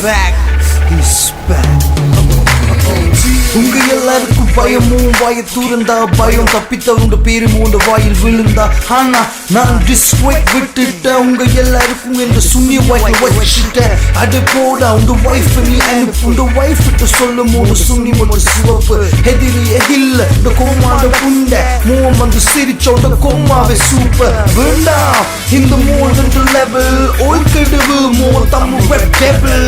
back. He's back. உங்க எல்லாருக்கும் பயமும் வாய தூரந்தா பயம் தப்பித்த உங்க பேரும் உங்க வாயில் விழுந்தா ஆனா நான் டிஸ்ட்ரிக்ட் விட்டுட்டேன் உங்க எல்லாருக்கும் என்ற சுண்ணிய வாய்க்கு வச்சுட்டேன் அது போட உங்க வைஃப் நீ அனுப்பு உங்க வைஃப் கிட்ட சொல்லும் போது சுண்ணி மட்டும் சிவப்பு எதிரி எதில்ல இந்த கோமாண்ட புண்ட மூவம் வந்து சிரிச்சோட கோமாவே சூப்பர் வேண்டாம் இந்த மூன்று லெவல் ஓய்கெடுவு மூவ தமிழ் வெப் டேபிள்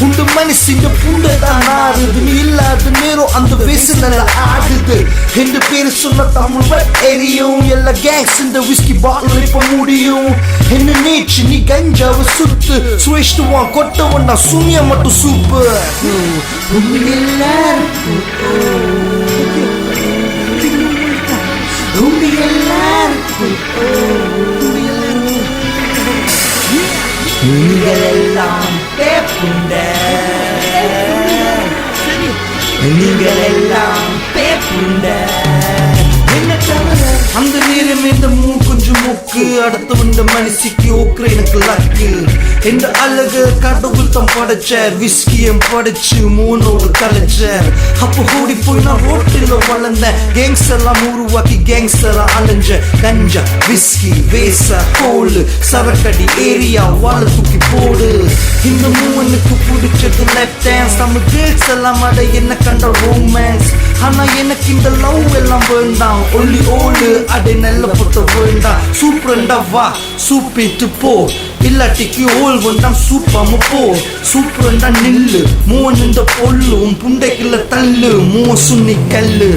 உண்டு மனசின் புண்ட தான் ஆறுது நீ இல்லாத நேரம் அந்த வேசனல ஆடுது இந்த பேரு சொன்ன தமிழ் வெப் எரியும் எல்லா கேங்ஸ் இந்த விஸ்கி பாட்டில் இப்ப முடியும் என்ன நேற்று நீ கஞ்சாவை சுத்து சுவேஷ்டுவான் கொட்டவன் நான் சூனிய மட்டும் சூப்பர் நீங்களெல்லாம் பேப்புண்ட நீங்களெல்லாம் பேப்புண்ட அந்த நேரம் இந்த கொஞ்சம் மூக்கு அடுத்து வந்த மனசிக்கு ஓக்குற எனக்கு லக்கு எந்த அழகு கடவுள் தான் படைச்சார் விஸ்கியம் படைச்சு மூணோடு கலைச்சார் அப்போ ஓடி போய் நான் ரோட்டில் வளர்ந்தேன் கேங்ஸ் எல்லாம் உருவாக்கி கேங்ஸ்டரா அலைஞ்ச கஞ்சா விஸ்கி வேச கோலு சரக்கடி ஏரியா வாழ தூக்கி போடு இந்த மூவனுக்கு பிடிச்சது லெஃப்ட் ஹேண்ட்ஸ் நம்ம கேர்ள்ஸ் எல்லாம் அட என்ன கண்ட ரோமான்ஸ் ஆனா எனக்கு இந்த லவ் எல்லாம் வேண்டாம் ஒல்லி ஓடு அடை நல்ல பொத்த வேண்டாம் சூப்பரண்டா வா சூப்பிட்டு போ இல்லாட்டிக்கு ஓல் வேண்டாம் சூப்பாம போ சூப்பரண்டா நில்லு மூவன் இந்த பொல்லும் புண்டைக்குள்ள தள்ளு மூவ சுண்ணி கல்லு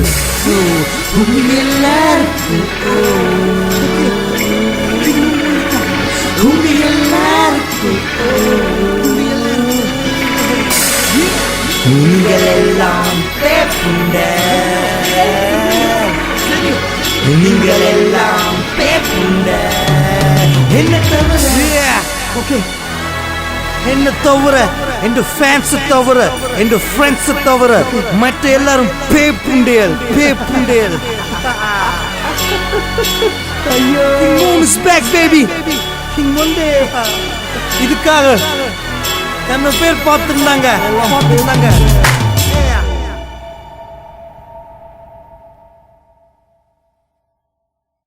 நீங்களெல்லாம் பேப்புண்ட நீங்களெல்லாம் பேப்புண்ட என்ன தவிர என் ஃபேன்ஸ் தவிர என் ஃப்ரெண்ட்ஸ் தவிர மற்ற எல்லாரும் பேப்புண்டேல் பேக் பேபி இதுக்காக என்ன பேர் பார்த்துருந்தாங்க